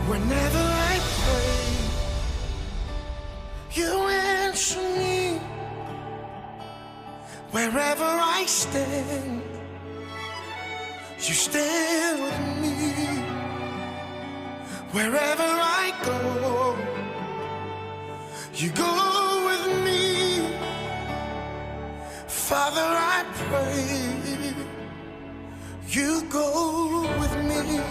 Whenever I pray, you answer me. Wherever I stand, you stand with me. Wherever I go, you go with me. Father, I pray, you go with me.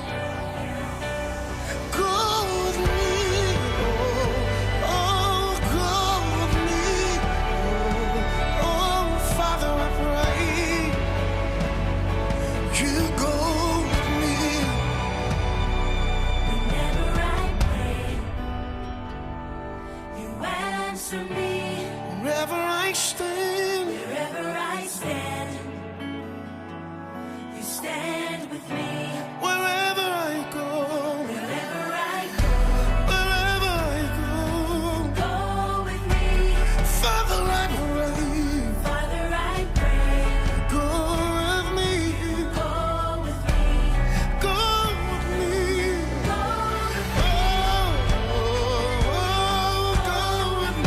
Wherever I stand, you stand with me. Wherever I go, wherever I go, go with me. Father, I pray, go with me, go with me, go with me, go with me, go with me.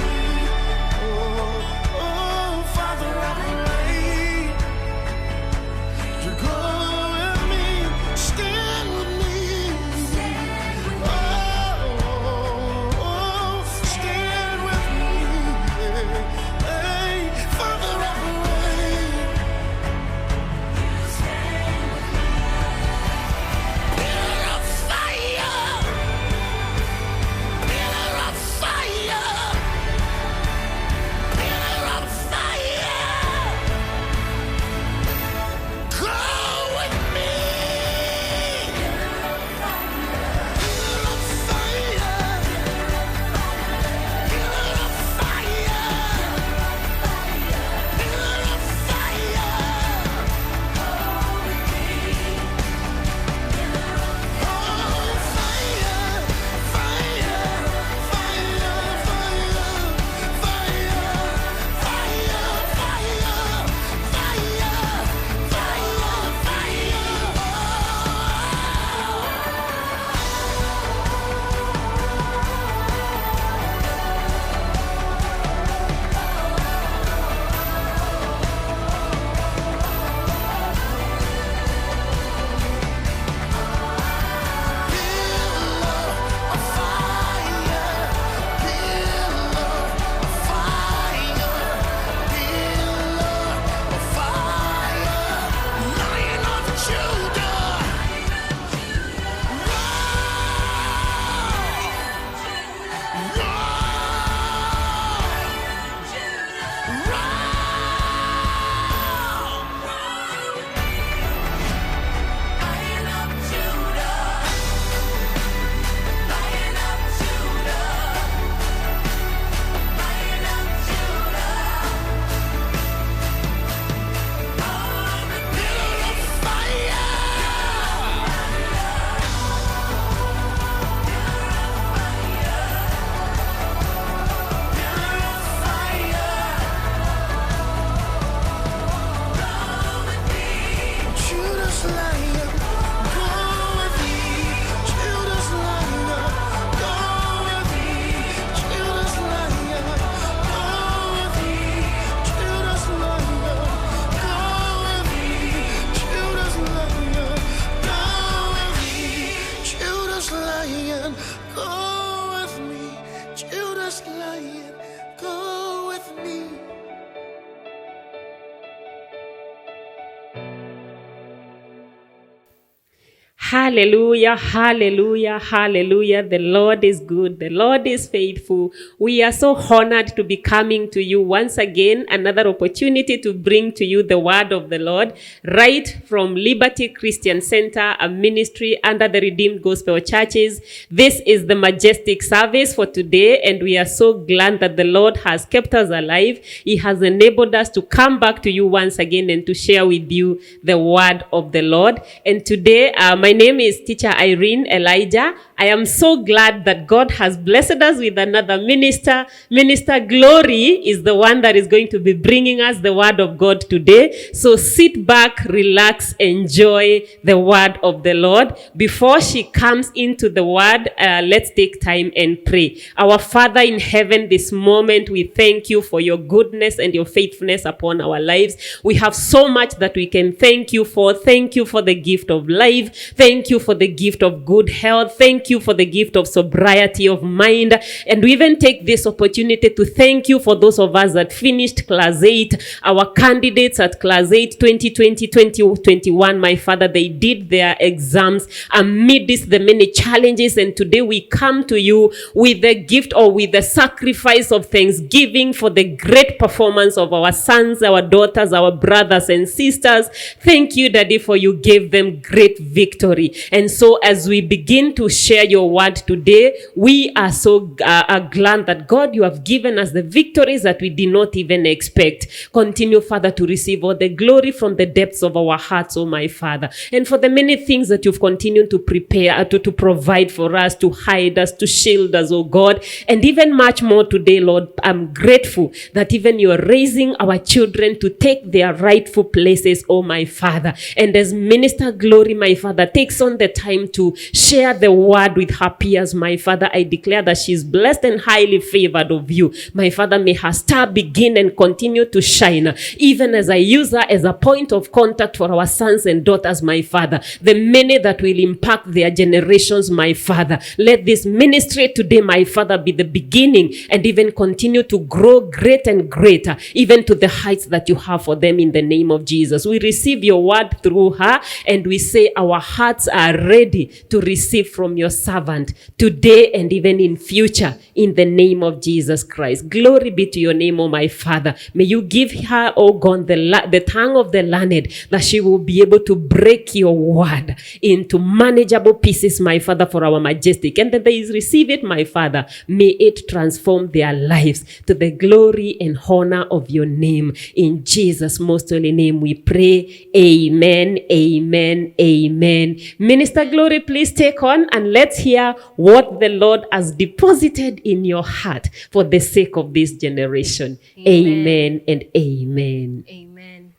Hallelujah, hallelujah, hallelujah. The Lord is good. The Lord is faithful. We are so honored to be coming to you once again, another opportunity to bring to you the word of the Lord, right from Liberty Christian Center, a ministry under the Redeemed Gospel Churches. This is the majestic service for today, and we are so glad that the Lord has kept us alive. He has enabled us to come back to you once again and to share with you the word of the Lord. And today, my name is Teacher Irene Elijah. I am so glad that God has blessed us with another minister. Minister Glory is the one that is going to be bringing us the word of God today. So sit back, relax, enjoy the word of the Lord. Before she comes into the word, let's take time and pray. Our Father in heaven, this moment, we thank you for your goodness and your faithfulness upon our lives. We have so much that we can thank you for. Thank you for the gift of life. Thank you for the gift of good health. Thank you for the gift of sobriety of mind. And we even take this opportunity to thank you for those of us that finished class 8, our candidates at class 8, 2020, 2021. My Father, they did their exams amidst the many challenges. And today we come to you with the gift or with the sacrifice of thanksgiving for the great performance of our sons, our daughters, our brothers and sisters. Thank you, Daddy, for you gave them great victory. And so as we begin to share your word today, we are so glad that, God, you have given us the victories that we did not even expect. Continue, Father, to receive all the glory from the depths of our hearts, oh my Father. And for the many things that you've continued to prepare, to provide for us, to hide us, to shield us, oh God. And even much more today, Lord, I'm grateful that even you are raising our children to take their rightful places, oh my Father. And as Minister Glory, my Father, takes on the time to share the word with her peers, my Father, I declare that she's blessed and highly favored of you. My Father, may her star begin and continue to shine, even as I use her as a point of contact for our sons and daughters, my Father, the many that will impact their generations, my Father. Let this ministry today, my Father, be the beginning and even continue to grow great and greater, even to the heights that you have for them in the name of Jesus. We receive your word through her, and we say our hearts are ready to receive from your servant today and even in future, in the name of Jesus Christ. Glory be to your name, O my Father. May you give her, O God, the tongue of the learned, that she will be able to break your word into manageable pieces, my Father, for our majestic. And that they receive it, my Father, may it transform their lives to the glory and honor of your name. In Jesus' most holy name we pray. Amen, amen, amen. Minister Glory, please take on and let's hear what the Lord has deposited in your heart for the sake of this generation. Amen, and amen. Amen.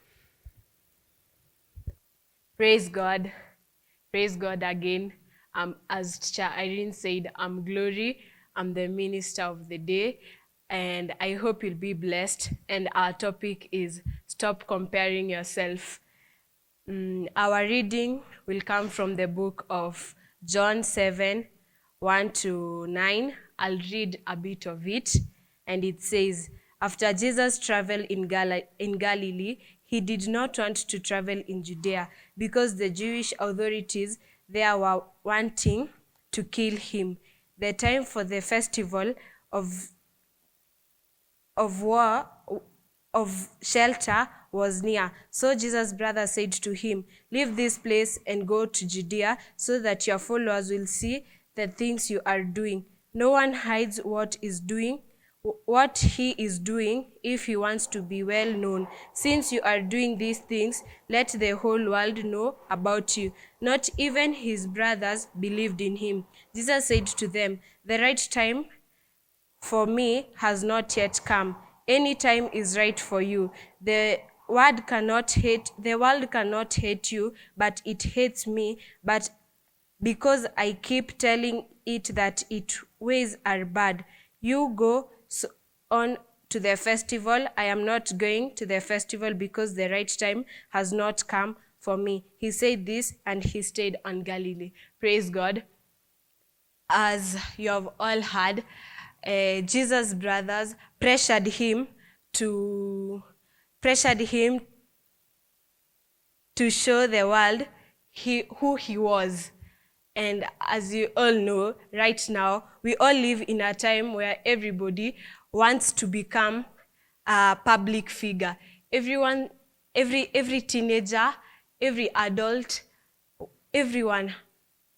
Praise God. Praise God again. As Teacher Irene said, I'm Glory. I'm the minister of the day. And I hope you'll be blessed. And our topic is stop comparing yourself. Our reading will come from the book of John 7, 1 to 9. I'll read a bit of it. And it says, after Jesus traveled in Galilee, he did not want to travel in Judea because the Jewish authorities there were wanting to kill him. The time for the festival of shelter was near. So Jesus' brother said to him, leave this place and go to Judea so that your followers will see the things you are doing. No one hides what he is doing if he wants to be well known. Since you are doing these things, let the whole world know about you. Not even his brothers believed in him. Jesus said to them, the right time for me has not yet come. Any time is right for you. The world cannot hate you, but it hates me, but because I keep telling it that its ways are bad. You go on to the festival. I am not going to the festival because the right time has not come for me. He said this and he stayed on Galilee. Praise God. As you have all heard, Jesus' brothers pressured him to show the world who he was. And as you all know, right now, we all live in a time where everybody wants to become a public figure. Everyone, every teenager, every adult, everyone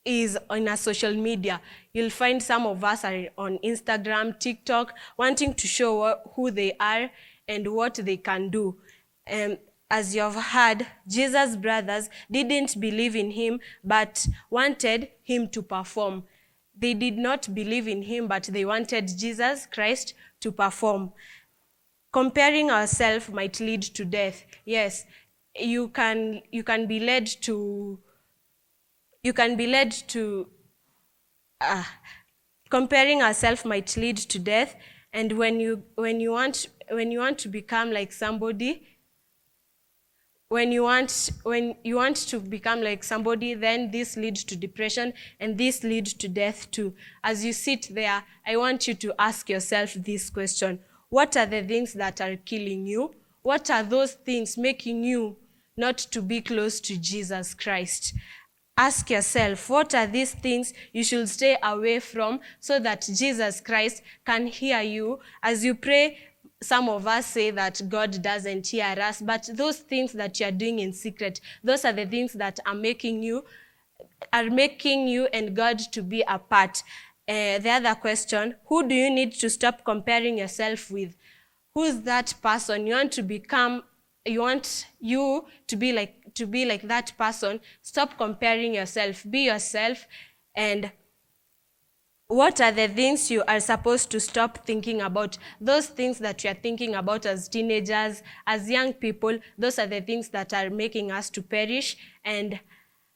is on a social media. You'll find some of us are on Instagram, TikTok, wanting to show who they are and what they can do. As you have heard, Jesus' brothers didn't believe in him, but wanted him to perform. They did not believe in him, but they wanted Jesus Christ to perform. Comparing ourselves might lead to death. Yes, you can be led to comparing ourselves might lead to death. And when you want to become like somebody, when you want to become like somebody, then this leads to depression, and this leads to death too. As you sit there, I want you to ask yourself this question: what are the things that are killing you? What are those things making you not to be close to Jesus Christ? Ask yourself, what are these things you should stay away from so that Jesus Christ can hear you? As you pray, some of us say that God doesn't hear us, but those things that you're doing in secret, those are the things that are making you and God to be apart. The other question: who do you need to stop comparing yourself with? Who's that person you want to become? You want you to be like that person. Stop comparing yourself. Be yourself. And what are the things you are supposed to stop thinking about? Those things that you are thinking about as teenagers, as young people, those are the things that are making us to perish, and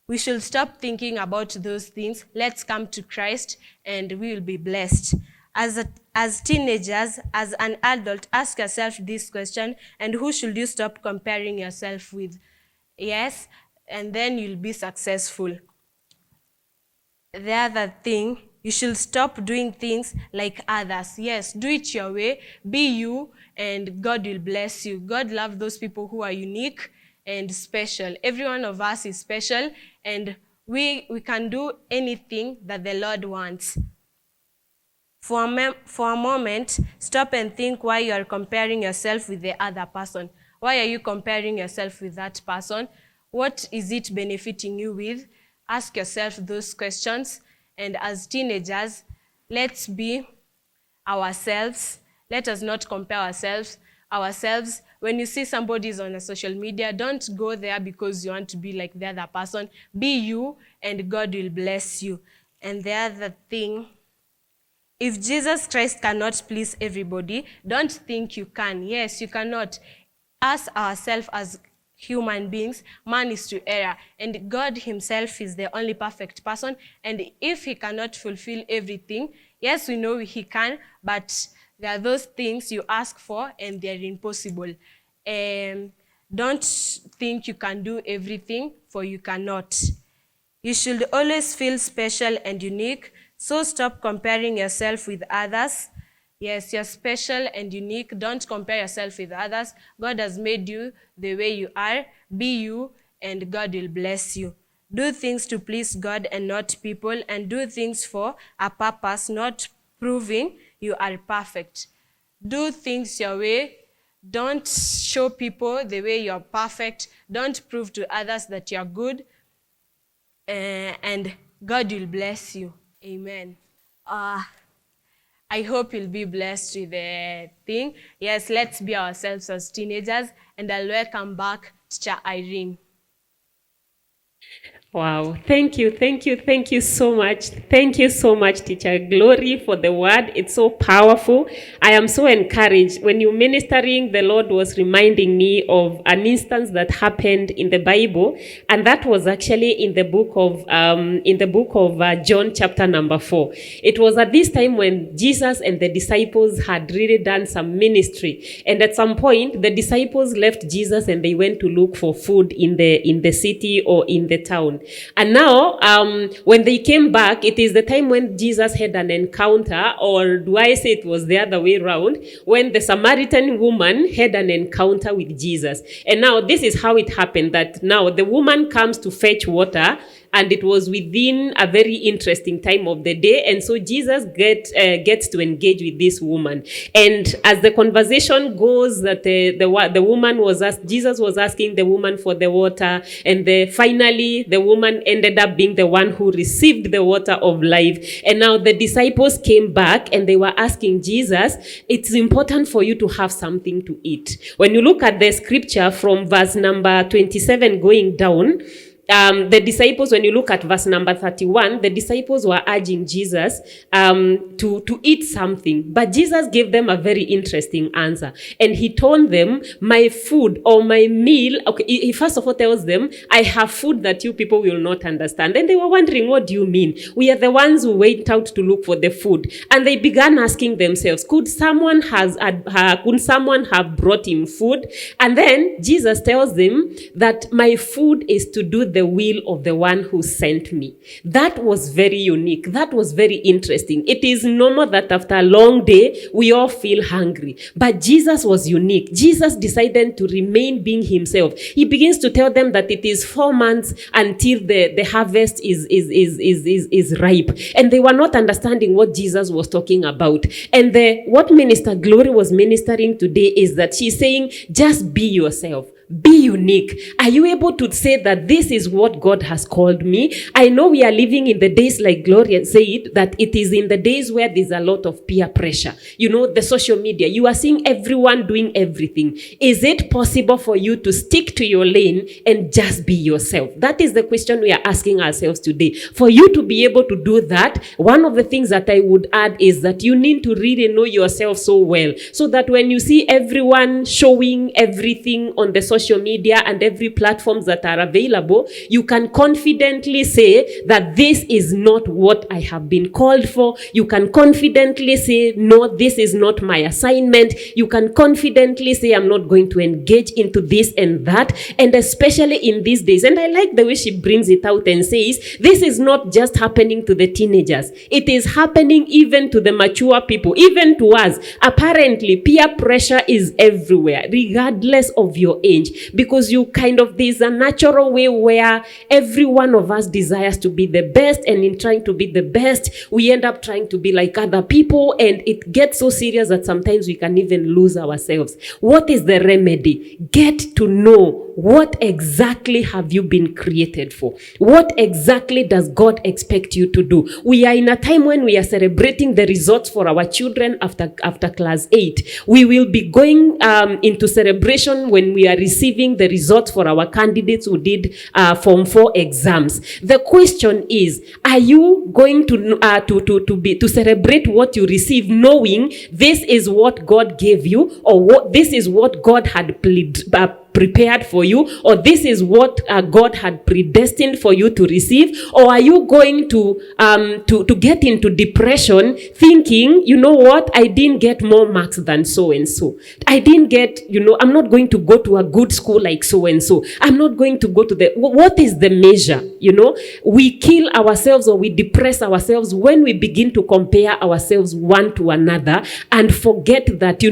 we should stop thinking about those things. Let's come to Christ and we will be blessed. As teenagers, as an adult, ask yourself this question: and who should you stop comparing yourself with? Yes, and then you'll be successful. The other thing, you should stop doing things like others. Yes, do it your way, be you, and God will bless you. God loves those people who are unique and special. Every one of us is special, and we can do anything that the Lord wants. For a moment, stop and think why you are comparing yourself with the other person. Why are you comparing yourself with that person? What is it benefiting you with? Ask yourself those questions. And as teenagers, let's be ourselves. Let us not compare ourselves. When you see somebody is on a social media, don't go there because you want to be like the other person. Be you, and God will bless you. And the other thing, if Jesus Christ cannot please everybody, don't think you can. Yes, you cannot. Us ourselves as human beings, man is to err, and God himself is the only perfect person. And if he cannot fulfill everything, yes, we know he can, but there are those things you ask for and they're impossible. Don't think you can do everything, for you cannot. You should always feel special and unique. So stop comparing yourself with others. Yes, you're special and unique. Don't compare yourself with others. God has made you the way you are. Be you, and God will bless you. Do things to please God and not people, and do things for a purpose, not proving you are perfect. Do things your way. Don't show people the way you're perfect. Don't prove to others that you're good. And God will bless you. Amen. I hope you'll be blessed with the thing. Yes, let's be ourselves as teenagers. And I'll welcome back Teacher Irene. Wow. Thank you so much. Thank you so much, Teacher Glory, for the word. It's so powerful. I am so encouraged. When you ministering, the Lord was reminding me of an instance that happened in the Bible, and that was actually in the book of John chapter number 4. It was at this time when Jesus and the disciples had really done some ministry, and at some point the disciples left Jesus and they went to look for food in the city or in the town. And now, when they came back, it is the time when Jesus had an encounter, or do I say it was the other way around, when the Samaritan woman had an encounter with Jesus. And now this is how it happened, that now the woman comes to fetch water, and it was within a very interesting time of the day. And so Jesus gets to engage with this woman. And as the conversation goes, that the woman was Jesus was asking the woman for the water, and finally the woman ended up being the one who received the water of life. And now the disciples came back and they were asking Jesus, it's important for you to have something to eat. When you look at the scripture from verse number 27 going down, the disciples, when you look at verse number 31, the disciples were urging Jesus to eat something. But Jesus gave them a very interesting answer. And he told them, my food or my meal, okay, he first of all tells them, I have food that you people will not understand. And they were wondering, what do you mean? We are the ones who went out to look for the food. And they began asking themselves, could someone have brought him food? And then Jesus tells them that my food is to do the will of the one who sent me. That was very unique. That was very interesting. It is normal that after a long day, we all feel hungry. But Jesus was unique. Jesus decided to remain being himself. He begins to tell them that it is 4 months until the harvest is ripe. And they were not understanding what Jesus was talking about. And what Minister Glory was ministering today is that she's saying, just be yourself. Be unique. Are you able to say that this is what God has called me? I know we are living in the days, like Gloria said, that it is in the days where there's a lot of peer pressure. You know, the social media, you are seeing everyone doing everything. Is it possible for you to stick to your lane and just be yourself? That is the question we are asking ourselves today. For you to be able to do that, one of the things that I would add is that you need to really know yourself so well, so that when you see everyone showing everything on the social media and every platforms that are available, you can confidently say that this is not what I have been called for. You can confidently say, no, this is not my assignment. You can confidently say, I'm not going to engage into this and that. And especially in these days, and I like the way she brings it out and says, this is not just happening to the teenagers. It is happening even to the mature people, even to us. Apparently, peer pressure is everywhere, regardless of your age. Because there's a natural way where every one of us desires to be the best, and in trying to be the best, we end up trying to be like other people, and it gets so serious that sometimes we can even lose ourselves. What is the remedy? Get to know what exactly have you been created for? What exactly does God expect you to do? We are in a time when we are celebrating the results for our children after class 8. We will be going into celebration when we are receiving the results for our candidates who did Form 4 exams. The question is, are you going to celebrate what you receive, knowing this is what God gave you, or this is what God had prepared for you, or this is what God had predestined for you to receive? Or are you going to get into depression thinking, you know what, I didn't get more marks than so and so. I didn't get, I'm not going to go to a good school like so and so. I'm not going to go to what is the measure? We kill ourselves or we depress ourselves when we begin to compare ourselves one to another and forget that,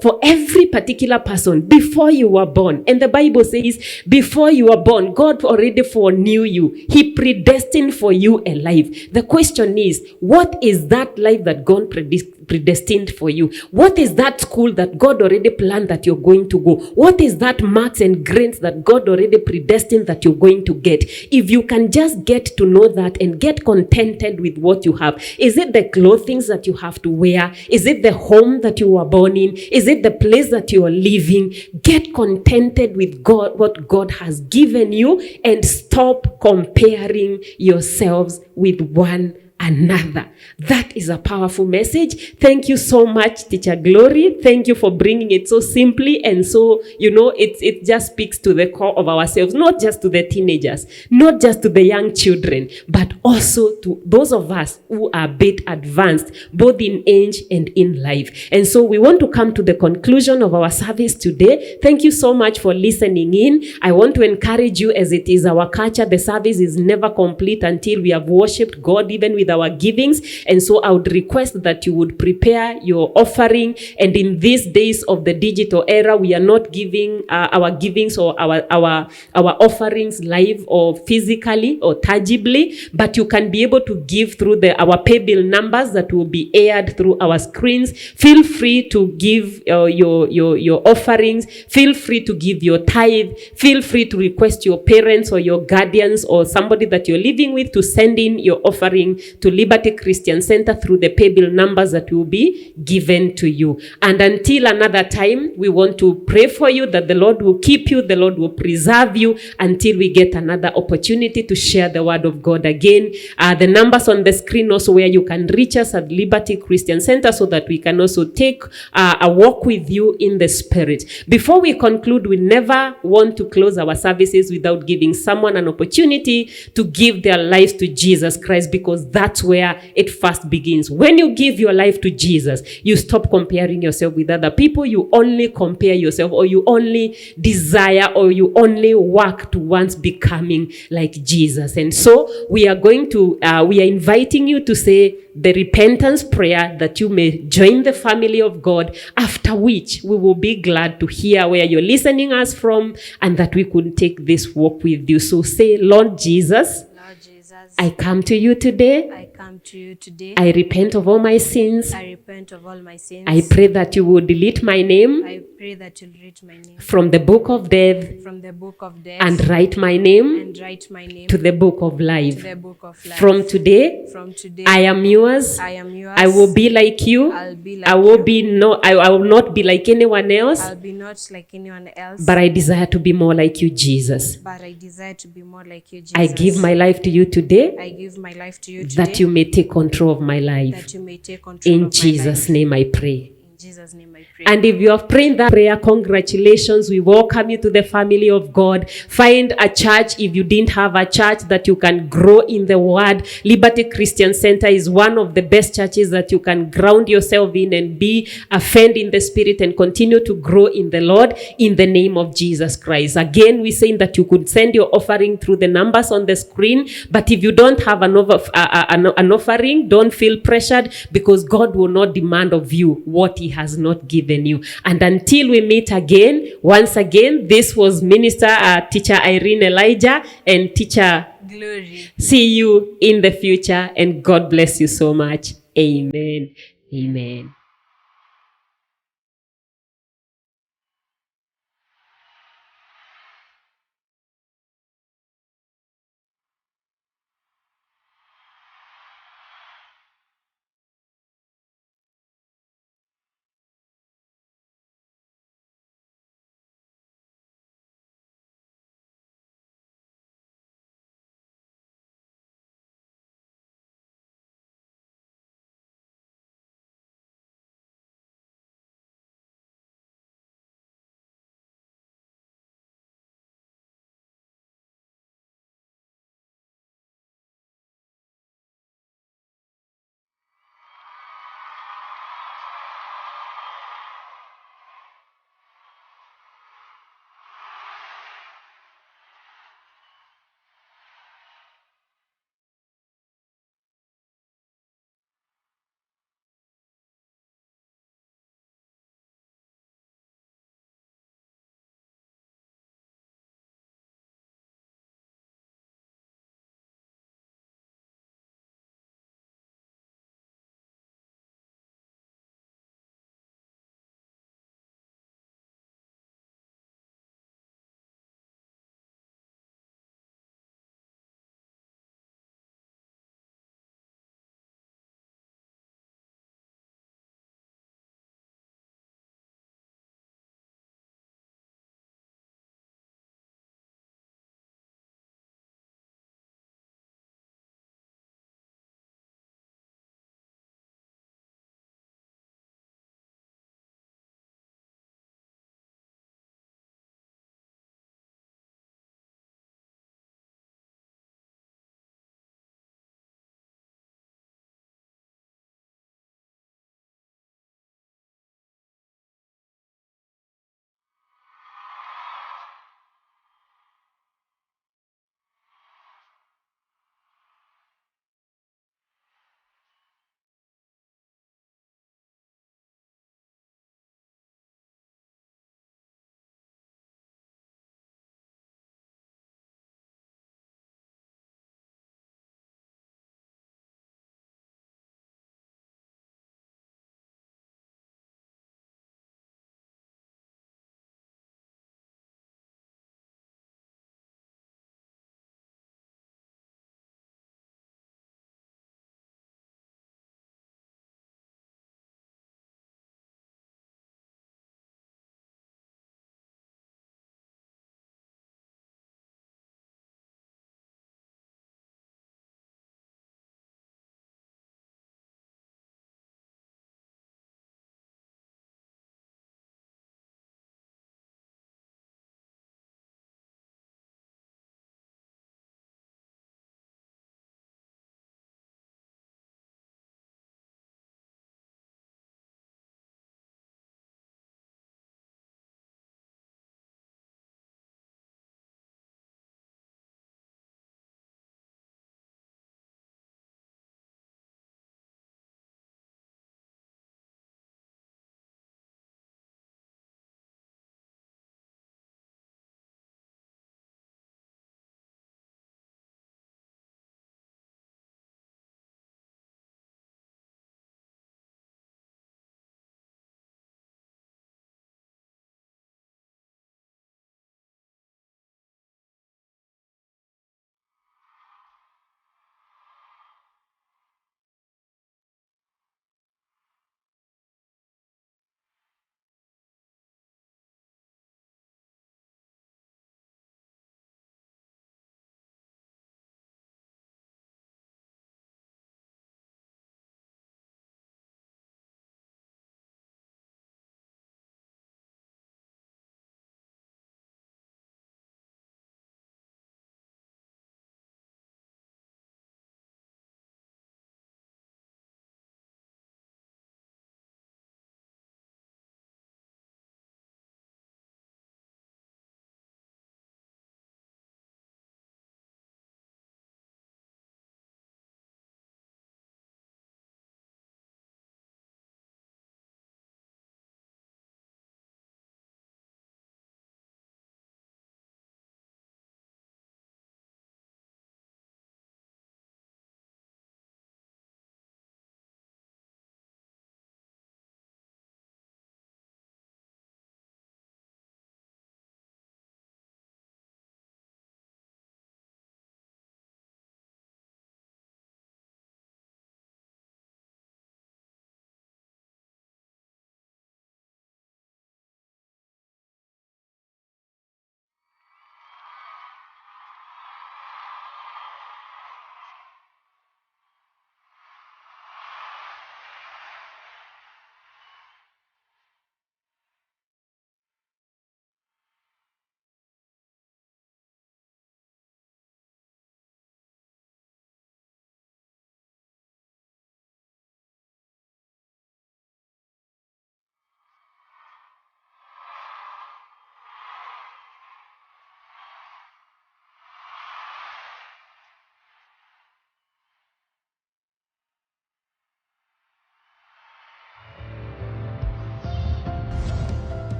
for every particular person, before you were born, and the Bible says, before you were born, God already foreknew you. He predestined for you a life. The question is, what is that life that God predestined for you? What is that school that God already planned that you're going to go? What is that marks and grades that God already predestined that you're going to get? If you can just get to know that and get contented with what you have. Is it the clothing that you have to wear? Is it the home that you were born in? Is it the place that you are living? Get contented with God, what God has given you, and stop comparing yourselves with one another. That is a powerful message. Thank you so much, Teacher Glory. Thank you for bringing it so simply, and so, it just speaks to the core of ourselves, not just to the teenagers, not just to the young children, but also to those of us who are a bit advanced, both in age and in life. And so we want to come to the conclusion of our service today. Thank you so much for listening in. I want to encourage you, as it is our culture, the service is never complete until we have worshipped God, even with our givings. And so I would request that you would prepare your offering. And in these days of the digital era, we are not giving our givings or our offerings live or physically or tangibly, but you can be able to give through our pay bill numbers that will be aired through our screens. Feel free to give your offerings. Feel free to give your tithe. Feel free to request your parents or your guardians or somebody that you're living with to send in your offering to Liberty Christian Center through the pay bill numbers that will be given to you. And until another time, we want to pray for you that the Lord will keep you, the Lord will preserve you until we get another opportunity to share the word of God again. The numbers on the screen also where you can reach us at Liberty Christian Center so that we can also take a walk with you in the Spirit. Before we conclude, we never want to close our services without giving someone an opportunity to give their lives to Jesus Christ, because that's where it first begins. When you give your life to Jesus, you stop comparing yourself with other people. You only compare yourself, or you only desire, or you only work towards becoming like Jesus. And so we are inviting you to say the repentance prayer that you may join the family of God, after which we will be glad to hear where you're listening us from and that we could take this walk with you. So say, Lord Jesus, I come to you today. I repent of all my sins. I pray that you will delete my name from the book of death and write my name to the book of life. From today, I am yours. I will be like you. I will not be like anyone else. But I desire to be more like you, Jesus. I give my life to you today. That you may take control of my life. In Jesus' name I pray. And if you have prayed that prayer, congratulations. We welcome you to the family of God. Find a church if you didn't have a church that you can grow in the word. Liberty Christian Center is one of the best churches that you can ground yourself in and be a friend in the Spirit and continue to grow in the Lord in the name of Jesus Christ. Again, we're saying that you could send your offering through the numbers on the screen. But if you don't have an offering, don't feel pressured, because God will not demand of you what He has not given you. And until we meet again, once again, this was Minister Teacher Irene Elijah and Teacher Glory. See you in the future, and God bless you so much. Amen. Amen.